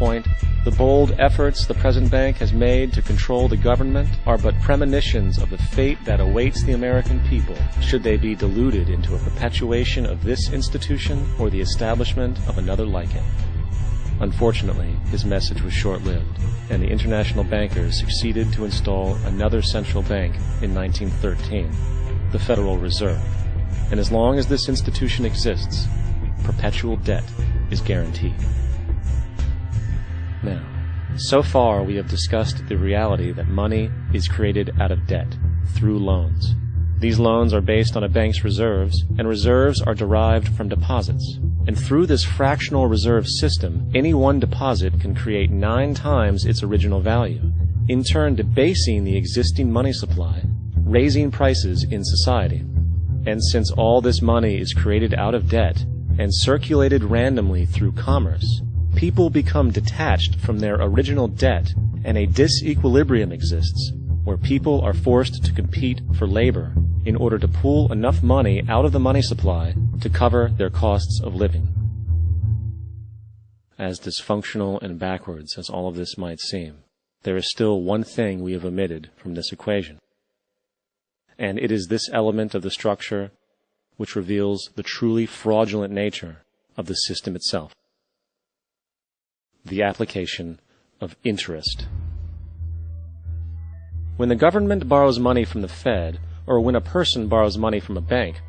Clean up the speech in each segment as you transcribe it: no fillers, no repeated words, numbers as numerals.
point, the bold efforts the present bank has made to control the government are but premonitions of the fate that awaits the American people should they be deluded into a perpetuation of this institution or the establishment of another like it. Unfortunately, his message was short-lived, and the international bankers succeeded to install another central bank in 1913, the Federal Reserve. And as long as this institution exists, perpetual debt is guaranteed. Now, so far we have discussed the reality that money is created out of debt, through loans. These loans are based on a bank's reserves, and reserves are derived from deposits. And through this fractional reserve system, any one deposit can create 9 times its original value, in turn debasing the existing money supply, raising prices in society. And since all this money is created out of debt and circulated randomly through commerce, people become detached from their original debt, and a disequilibrium exists where people are forced to compete for labor in order to pull enough money out of the money supply to cover their costs of living. As dysfunctional and backwards as all of this might seem, there is still one thing we have omitted from this equation. And it is this element of the structure which reveals the truly fraudulent nature of the system itself: the application of interest. When the government borrows money from the Fed, or when a person borrows money from a bank,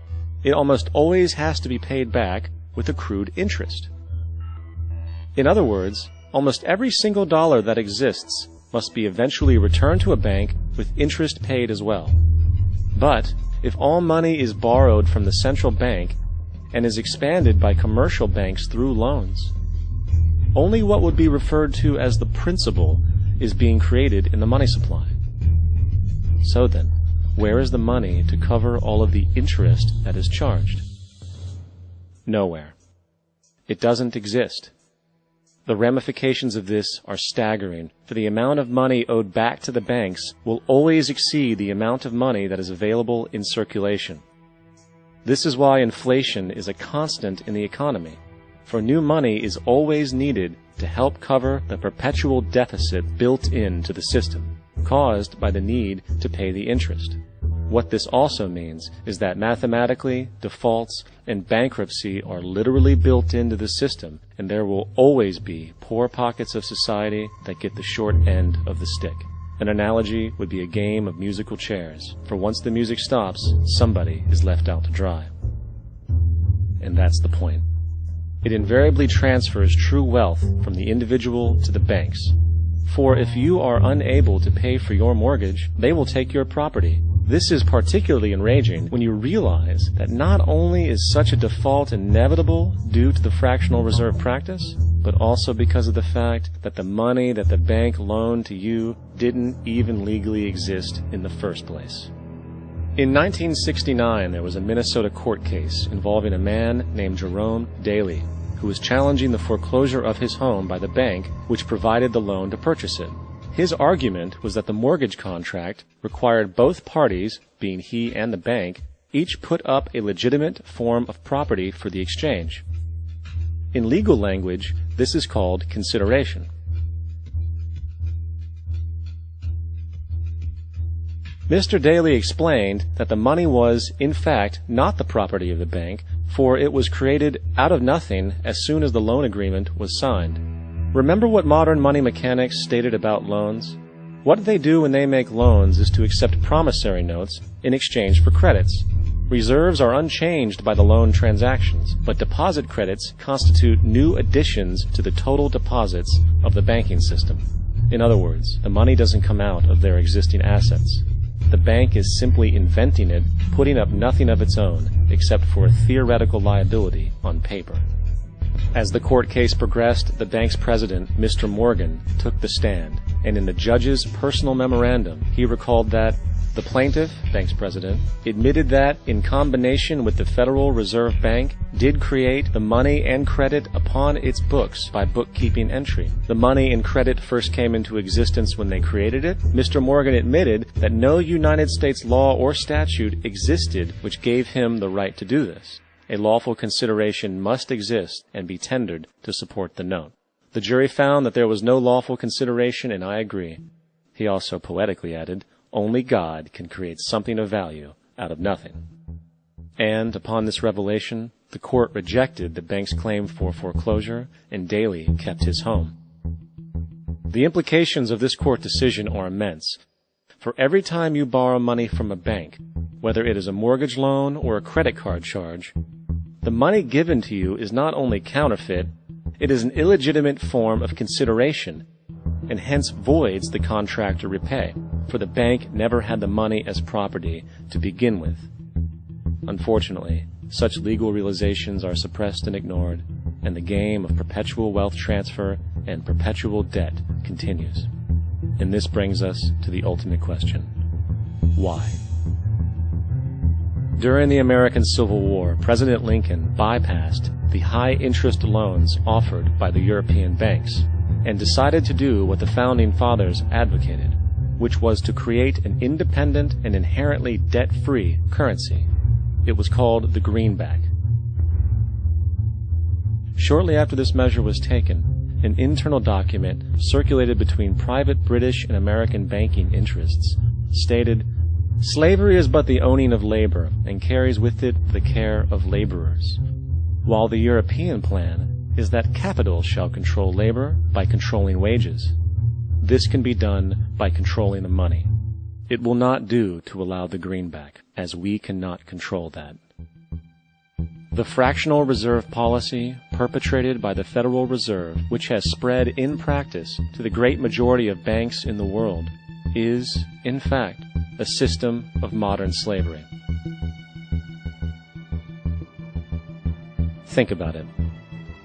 it almost always has to be paid back with accrued interest. In other words, almost every single dollar that exists must be eventually returned to a bank with interest paid as well. But if all money is borrowed from the central bank and is expanded by commercial banks through loans, only what would be referred to as the principal is being created in the money supply. So then, where is the money to cover all of the interest that is charged? Nowhere. It doesn't exist. The ramifications of this are staggering, for the amount of money owed back to the banks will always exceed the amount of money that is available in circulation. This is why inflation is a constant in the economy, for new money is always needed to help cover the perpetual deficit built into the system, caused by the need to pay the interest. What this also means is that mathematically, defaults and bankruptcy are literally built into the system, and there will always be poor pockets of society that get the short end of the stick. An analogy would be a game of musical chairs, for once the music stops, somebody is left out to dry. And that's the point. It invariably transfers true wealth from the individual to the banks. For if you are unable to pay for your mortgage, they will take your property. This is particularly enraging when you realize that not only is such a default inevitable due to the fractional reserve practice, but also because of the fact that the money that the bank loaned to you didn't even legally exist in the first place. In 1969, there was a Minnesota court case involving a man named Jerome Daly, who was challenging the foreclosure of his home by the bank which provided the loan to purchase it. His argument was that the mortgage contract required both parties, being he and the bank, each put up a legitimate form of property for the exchange. In legal language, this is called consideration. Mr. Daly explained that the money was, in fact, not the property of the bank, for it was created out of nothing as soon as the loan agreement was signed. Remember what modern money mechanics stated about loans? What they do when they make loans is to accept promissory notes in exchange for credits. Reserves are unchanged by the loan transactions, but deposit credits constitute new additions to the total deposits of the banking system. In other words, the money doesn't come out of their existing assets. The bank is simply inventing it, putting up nothing of its own, except for a theoretical liability on paper. As the court case progressed, the bank's president, Mr. Morgan, took the stand, and in the judge's personal memorandum, he recalled that the plaintiff, bank's president, admitted that, in combination with the Federal Reserve Bank, did create the money and credit upon its books by bookkeeping entry. The money and credit first came into existence when they created it. Mr. Morgan admitted that no United States law or statute existed which gave him the right to do this. A lawful consideration must exist and be tendered to support the note. The jury found that there was no lawful consideration, and I agree. He also poetically added, only God can create something of value out of nothing. And upon this revelation, the court rejected the bank's claim for foreclosure, and Daly kept his home. The implications of this court decision are immense. For every time you borrow money from a bank, whether it is a mortgage loan or a credit card charge, the money given to you is not only counterfeit, it is an illegitimate form of consideration, and hence voids the contract to repay, for the bank never had the money as property to begin with. Unfortunately, such legal realizations are suppressed and ignored, and the game of perpetual wealth transfer and perpetual debt continues. And this brings us to the ultimate question: why? During the American Civil War, President Lincoln bypassed the high-interest loans offered by the European banks and decided to do what the Founding Fathers advocated, which was to create an independent and inherently debt-free currency. It was called the greenback. Shortly after this measure was taken, an internal document circulated between private British and American banking interests stated, "Slavery is but the owning of labor, and carries with it the care of laborers, while the European plan is that capital shall control labor by controlling wages. This can be done by controlling the money. It will not do to allow the greenback, as we cannot control that." The fractional reserve policy perpetrated by the Federal Reserve, which has spread in practice to the great majority of banks in the world, is, in fact, a system of modern slavery. Think about it.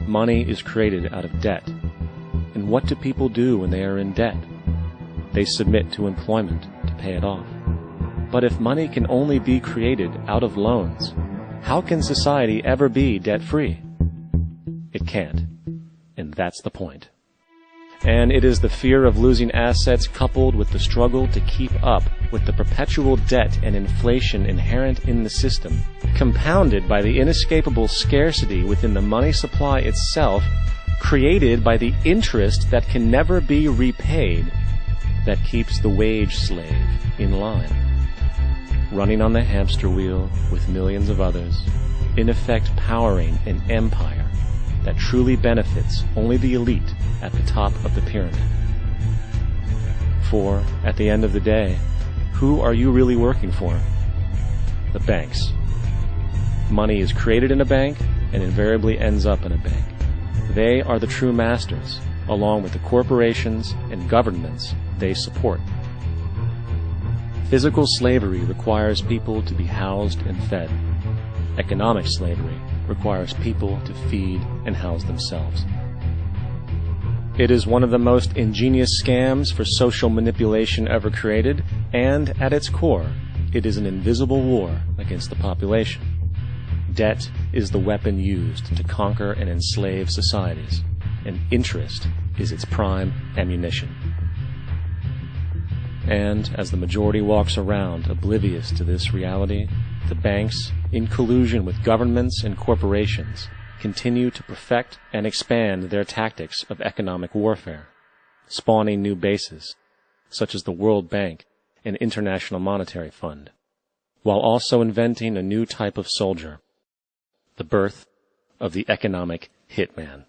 Money is created out of debt. And what do people do when they are in debt? They submit to employment to pay it off. But if money can only be created out of loans, how can society ever be debt-free? It can't. And that's the point. And it is the fear of losing assets coupled with the struggle to keep up with the perpetual debt and inflation inherent in the system, compounded by the inescapable scarcity within the money supply itself, created by the interest that can never be repaid, that keeps the wage slave in line, running on the hamster wheel with millions of others, in effect powering an empire that truly benefits only the elite at the top of the pyramid. For, at the end of the day, who are you really working for? The banks. Money is created in a bank and invariably ends up in a bank. They are the true masters, along with the corporations and governments they support. Physical slavery requires people to be housed and fed. Economic slavery requires people to feed and house themselves. It is one of the most ingenious scams for social manipulation ever created, and at its core, it is an invisible war against the population. Debt is the weapon used to conquer and enslave societies, and interest is its prime ammunition. And as the majority walks around oblivious to this reality, the banks, in collusion with governments and corporations, continue to perfect and expand their tactics of economic warfare, spawning new bases, such as the World Bank and International Monetary Fund, while also inventing a new type of soldier, the birth of the economic hitman.